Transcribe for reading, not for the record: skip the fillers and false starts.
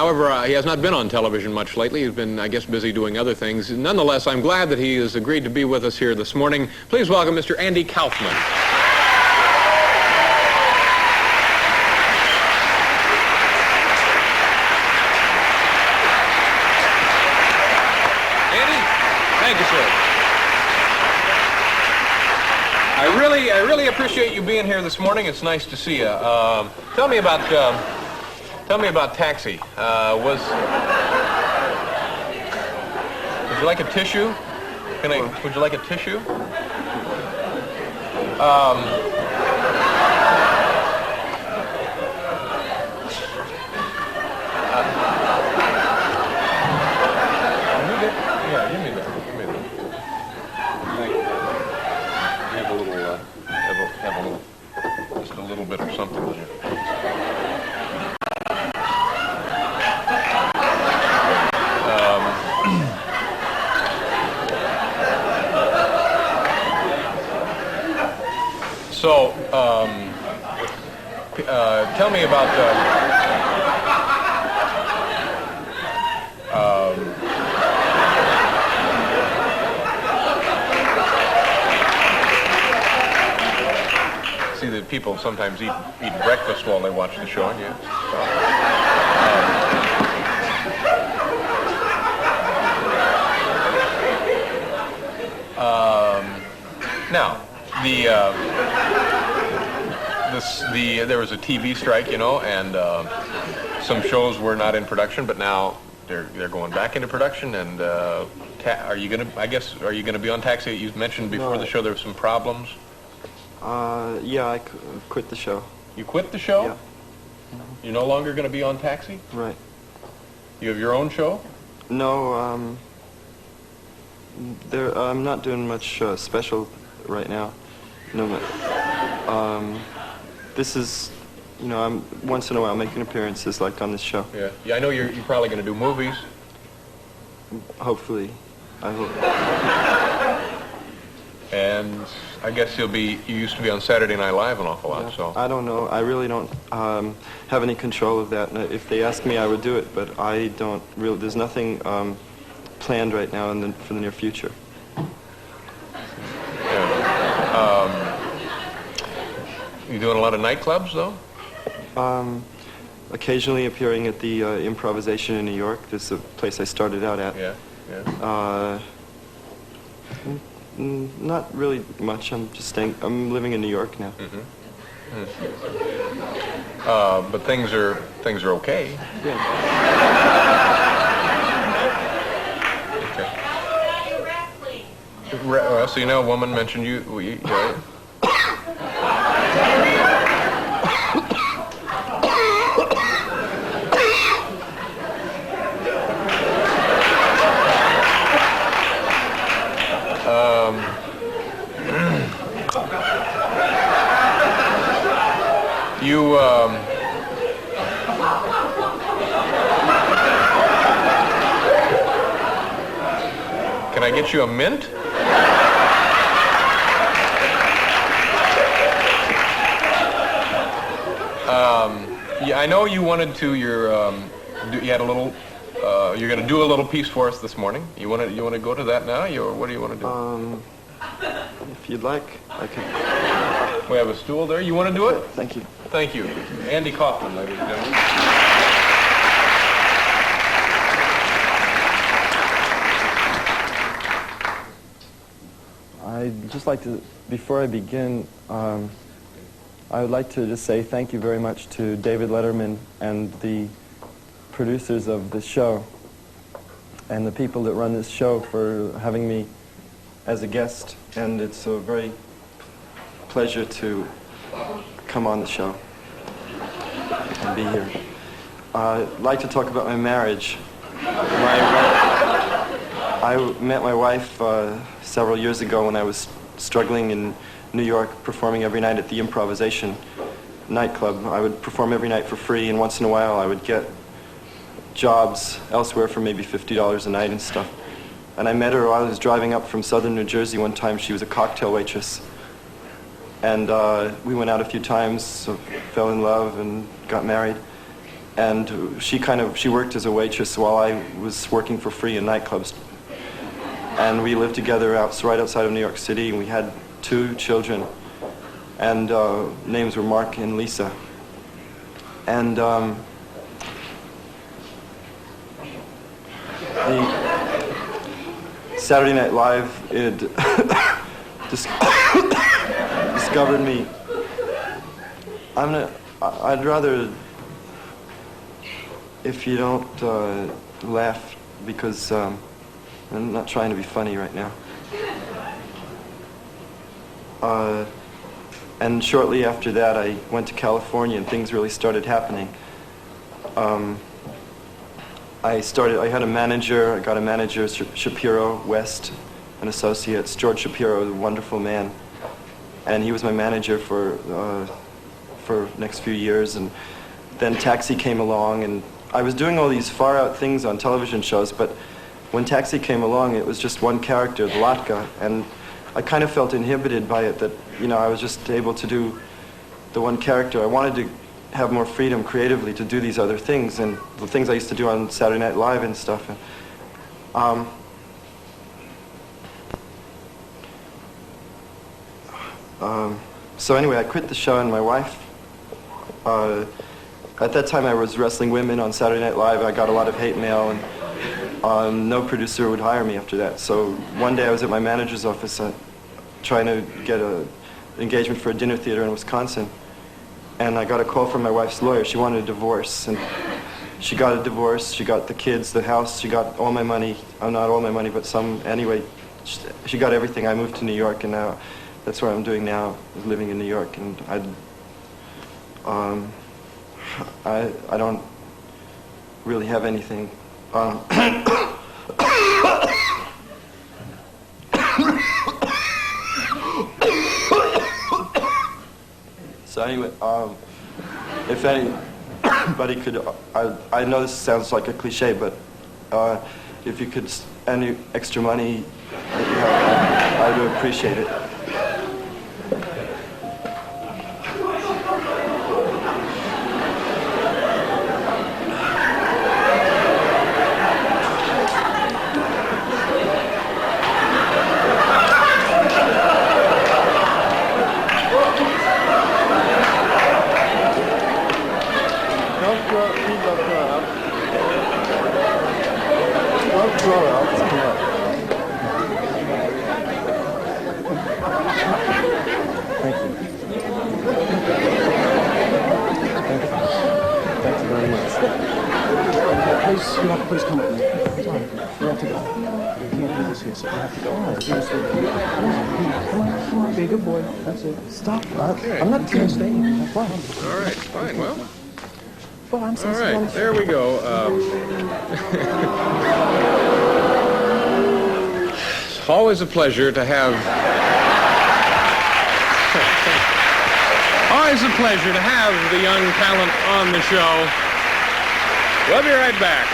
However, he has not been on television much lately. He's been, I guess, busy doing other things. Nonetheless, I'm glad that he has agreed to be with us here this morning. Please welcome Mr. Andy Kaufman. Andy, thank you, sir. I really appreciate you being here this morning. It's nice to see you. Tell me about Taxi. Would you like a tissue? Would you like a tissue? Yeah, give me that. Thank you. Have just a little bit of something in here. So, tell me about see that people sometimes eat breakfast while they watch the show, and yeah. Now, there was a TV strike, you know, and some shows were not in production, but now they're going back into production. And are you gonna be on Taxi? You mentioned before the show there were some problems. Yeah, I quit the show. You quit the show? Yeah. You're no longer going to be on Taxi? Right. You have your own show? No, I'm not doing much special right now. No, this is, you know, I'm once in a while making appearances like on this show. Yeah. Yeah, I know you're probably going to do movies. Hopefully, I hope. And I guess you used to be on Saturday Night Live an awful lot, Yeah, so. I don't know. I really don't have any control of that. And if they ask me, I would do it, but I don't really, there's nothing planned right now for the near future. Yeah. You doing a lot of nightclubs, though? Occasionally appearing at the Improvisation in New York. This is a place I started out at. Yeah, yeah. Not really much. I'm living in New York now. Mm-hmm. But things are okay. Yeah. Okay. Well, so you know, a woman mentioned you. Right? Can I get you a mint? Yeah, I know you wanted to. You had a little. You're going to do a little piece for us this morning. You want to go to that now, or what do you want to do? If you'd like, I can. We have a stool there. You want to do it? Thank you. Thank you, Andy Kaufman, ladies and gentlemen. I'd just like to, before I begin, I would like to just say thank you very much to David Letterman and the producers of the show and the people that run this show for having me as a guest. And it's a very pleasure to come on the show and be here. I'd like to talk about my marriage. I met my wife several years ago when I was struggling in New York, performing every night at the Improvisation nightclub. I would perform every night for free, and once in a while I would get jobs elsewhere for maybe $50 a night and stuff. And I met her while I was driving up from southern New Jersey one time. She was a cocktail waitress. And we went out a few times, so fell in love and got married. and she worked as a waitress while I was working for free in nightclubs. And we lived together right outside of New York City, and we had 2 children, and names were Mark and Lisa. And the Saturday Night Live, it discovered me. I'd rather, if you don't laugh, because I'm not trying to be funny right now. And shortly after that, I went to California, and things really started happening. I had a manager. I got a manager, Shapiro West and Associates. George Shapiro is a wonderful man, and he was my manager for next few years. And then Taxi came along, and I was doing all these far out things on television shows, but when Taxi came along, it was just one character, the Latka, and I kind of felt inhibited by it, that, you know, I was just able to do the one character. I wanted to have more freedom creatively to do these other things, and the things I used to do on Saturday Night Live and stuff. So anyway, I quit the show, and my wife, at that time I was wrestling women on Saturday Night Live. I got a lot of hate mail, and no producer would hire me after that. So one day I was at my manager's office trying to get an engagement for a dinner theater in Wisconsin, and I got a call from my wife's lawyer. She wanted a divorce, and she got a divorce. She got the kids, the house. She got all my money. Not all my money, but some. Anyway, she got everything. I moved to New York, and now that's what I'm doing now, is living in New York. And I don't really have anything. So anyway, if anybody could, I know this sounds like a cliche, but if you could, any extra money that you have, I would appreciate it. Please come with me. Sorry, we have to go. We can't do this here, so we have to go. All right, seriously. Come on, be a good boy. That's it. Stop. Okay. I'm not going to stay here. Well, All right, fine, well. Well, I'm so All right, there we go. It's always a pleasure to have... always a pleasure to have the young talent on the show. We'll be right back.